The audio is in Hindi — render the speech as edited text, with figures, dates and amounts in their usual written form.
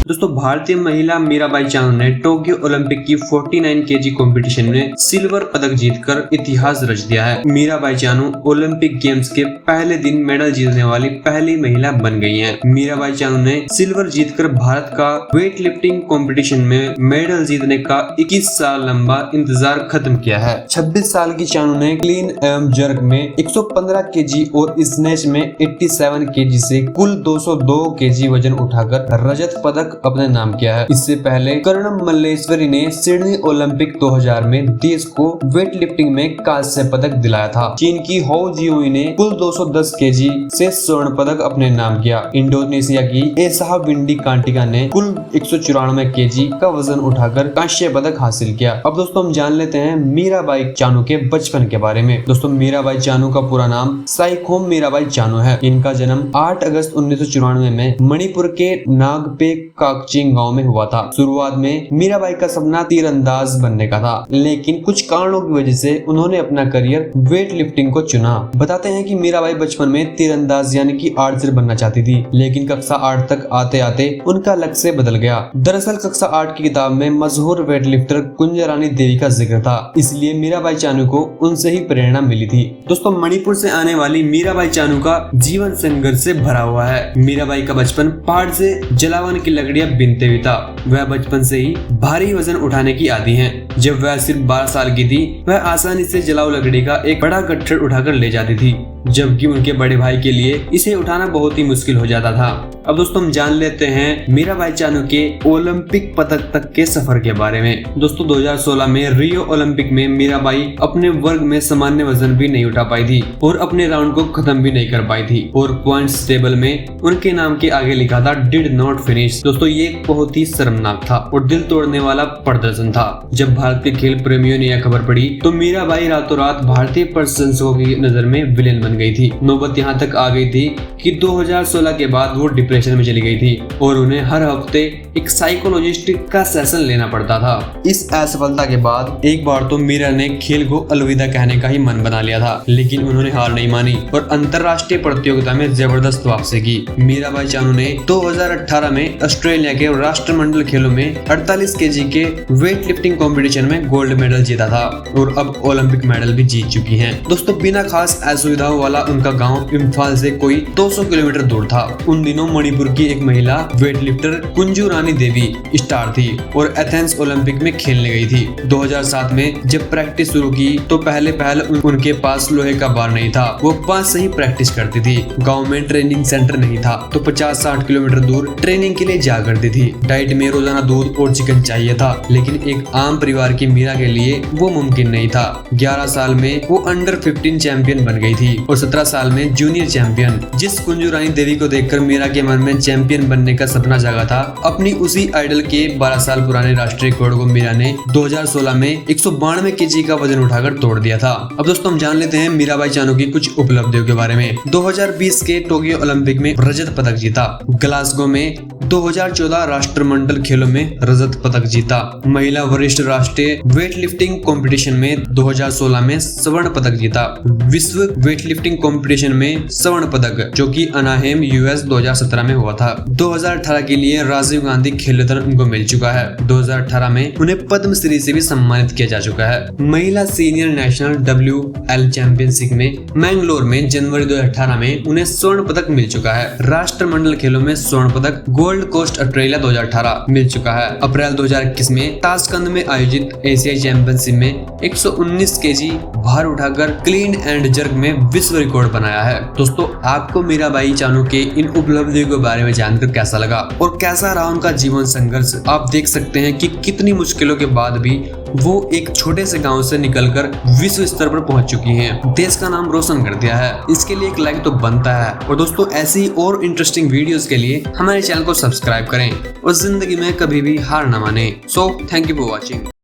दोस्तों भारतीय महिला मीराबाई चानू ने टोक्यो ओलंपिक की 49 केजी कंपटीशन में सिल्वर पदक जीतकर इतिहास रच दिया है। मीराबाई चानू ओलंपिक गेम्स के पहले दिन मेडल जीतने वाली पहली महिला बन गई हैं। मीराबाई चानू ने सिल्वर जीतकर भारत का वेट लिफ्टिंग कॉम्पिटिशन में मेडल जीतने का 21 साल लंबा इंतजार खत्म किया है। 26 साल की चानू ने क्लीन एवं जर्क में 115 केजी और स्नैच में 87 केजी से कुल 202 केजी वजन उठाकर रजत पदक अपने नाम किया है। इससे पहले कर्णम मल्लेश्वरी ने सिडनी ओलंपिक 2000 में देश को वेट लिफ्टिंग में कांस्य पदक दिलाया था। चीन की हाउ जियोई ने कुल 210 केजी से स्वर्ण पदक अपने नाम किया। इंडोनेशिया की एसाहा विंडी कांटिका ने कुल 194 केजी का वजन उठाकर कांस्य पदक हासिल किया। अब दोस्तों हम जान लेते हैं मीराबाई चानू के बचपन के बारे में। दोस्तों मीराबाई चानू का पूरा नाम साइखोम मीराबाई चानू है। इनका जन्म 8 अगस्त 1994 में मणिपुर के नागपे काकचिंग गांव में हुआ था। शुरुआत में मीराबाई का सपना तीरंदाज बनने का था, लेकिन कुछ कारणों की वजह से उन्होंने अपना करियर वेट लिफ्टिंग को चुना। बताते हैं कि मीराबाई बचपन में तीरंदाज यानी कि आर्चर बनना चाहती थी, लेकिन कक्षा 8 तक आते आते उनका लक्ष्य बदल गया। दरअसल कक्षा 8 की किताब में मशहूर वेट लिफ्टर कुंजरानी देवी का जिक्र था, इसलिए मीराबाई चानू को उनसे ही प्रेरणा मिली थी। दोस्तों मणिपुर से आने वाली मीराबाई चानू का जीवन संघर्ष से भरा हुआ है। मीराबाई का बचपन पहाड़ से जलावन की लकड़ियां बीनते हुए था। वह बचपन से ही भारी वजन उठाने की आदी हैं। जब वह सिर्फ 12 साल की थी, वह आसानी से जलाऊ लकड़ी का एक बड़ा गट्ठर उठाकर ले जाती थी, जबकि उनके बड़े भाई के लिए इसे उठाना बहुत ही मुश्किल हो जाता था। अब दोस्तों हम जान लेते हैं मीराबाई चानू के ओलंपिक पदक तक के सफर के बारे में। दोस्तों 2016 में रियो ओलंपिक में मीराबाई अपने वर्ग में सामान्य वजन भी नहीं उठा पाई थी और अपने राउंड को खत्म भी नहीं कर पाई थी और पॉइंट्स टेबल में उनके नाम के आगे लिखा था डिड नॉट फिनिश। दोस्तों ये बहुत ही शर्मनाक था और दिल तोड़ने वाला प्रदर्शन था। जब भारत के खेल प्रेमियों ने यह खबर पड़ी तो मीराबाई रातों रात भारतीय प्रशंसकों की नजर में विलेन बन गई थी। नौबत यहाँ तक आ गई थी कि 2016 के बाद वो डिप्रेशन में चली गई थी और उन्हें हर हफ्ते एक साइकोलॉजिस्ट का सेशन लेना पड़ता था। इस असफलता के बाद एक बार तो मीरा ने खेल को अलविदा कहने का ही मन बना लिया था, लेकिन उन्होंने हार नहीं मानी और अंतरराष्ट्रीय प्रतियोगिता में जबरदस्त वापसी की। मीराबाई चानू ने 2018 में ऑस्ट्रेलिया के राष्ट्रमंडल खेलों में 48 केजी के वेट लिफ्टिंग कॉम्पिटिशन में गोल्ड मेडल जीता था और अब ओलंपिक मेडल भी जीत चुकी हैं। दोस्तों बिना खास असुविधाओं वाला उनका गांव इम्फाल से कोई 200 किलोमीटर दूर था। उन दिनों मणिपुर की एक महिला weight lifter Kunju Rani Devi star थी और एथेंस ओलंपिक में खेलने गई थी। 2007 में जब प्रैक्टिस शुरू की तो पहले उनके पास लोहे का बार नहीं था। वो पास से ही प्रैक्टिस करती थी। गांव में ट्रेनिंग सेंटर नहीं था तो 50-60 किलोमीटर दूर ट्रेनिंग के लिए जा करती थी। डाइट में रोजाना दूध और चिकन चाहिए था, लेकिन एक आम परिवार की मीरा के लिए वो मुमकिन नहीं था। 11 साल में वो अंडर 15 चैंपियन बन गई थी और 17 साल में जूनियर चैंपियन। जिस कुंजू रानी देवी को देखकर मीरा के मन में चैंपियन बनने का सपना जागा था, अपनी उसी आइडल के 12 साल पुराने राष्ट्रीय रिकॉर्ड को मीरा ने 2016 में 192 केजी का वजन उठाकर तोड़ दिया था। अब दोस्तों हम जान लेते हैं मीराबाई चानू की कुछ उपलब्धियों के बारे में। 2020 के टोक्यो ओलंपिक में रजत पदक जीता। ग्लासगो में 2014 राष्ट्रमंडल खेलों में रजत पदक जीता। महिला वरिष्ठ राष्ट्रीय वेट लिफ्टिंग कॉम्पिटिशन में 2016 में स्वर्ण पदक जीता। विश्व वेट लिफ्टिंग कॉम्पिटिशन में स्वर्ण पदक जो कि अनाहेम यूएस 2017 में हुआ था। 2018 के लिए राजीव गांधी खेल रत्न उनको मिल चुका है। 2018 में उन्हें पद्मश्री से भी सम्मानित किया जा चुका है। महिला सीनियर नेशनल WL चैंपियनशिप में मैंगलोर में जनवरी 2018 में उन्हें स्वर्ण पदक मिल चुका है। राष्ट्रमंडल खेलों में स्वर्ण पदक गोल्ड कोस्ट ऑस्ट्रेलिया 2018 मिल चुका है। अप्रैल 2021 में ताशकंद में आयोजित एशियाई चैंपियनशिप में 119 केजी भार उठाकर क्लीन एंड जर्क में विश्व रिकॉर्ड बनाया है। दोस्तों आपको मीराबाई चानू के इन उपलब्धियों के बारे में जानकर कैसा लगा और कैसा रहा उनका जीवन संघर्ष? आप देख सकते हैं कि कितनी मुश्किलों के बाद भी वो एक छोटे से गांव से निकलकर विश्व स्तर पर पहुंच चुकी हैं। देश का नाम रोशन कर दिया है। इसके लिए एक लाइक तो बनता है। और दोस्तों ऐसी और इंटरेस्टिंग वीडियोस के लिए हमारे चैनल को सब्सक्राइब करें और जिंदगी में कभी भी हार न माने। So thank you for watching.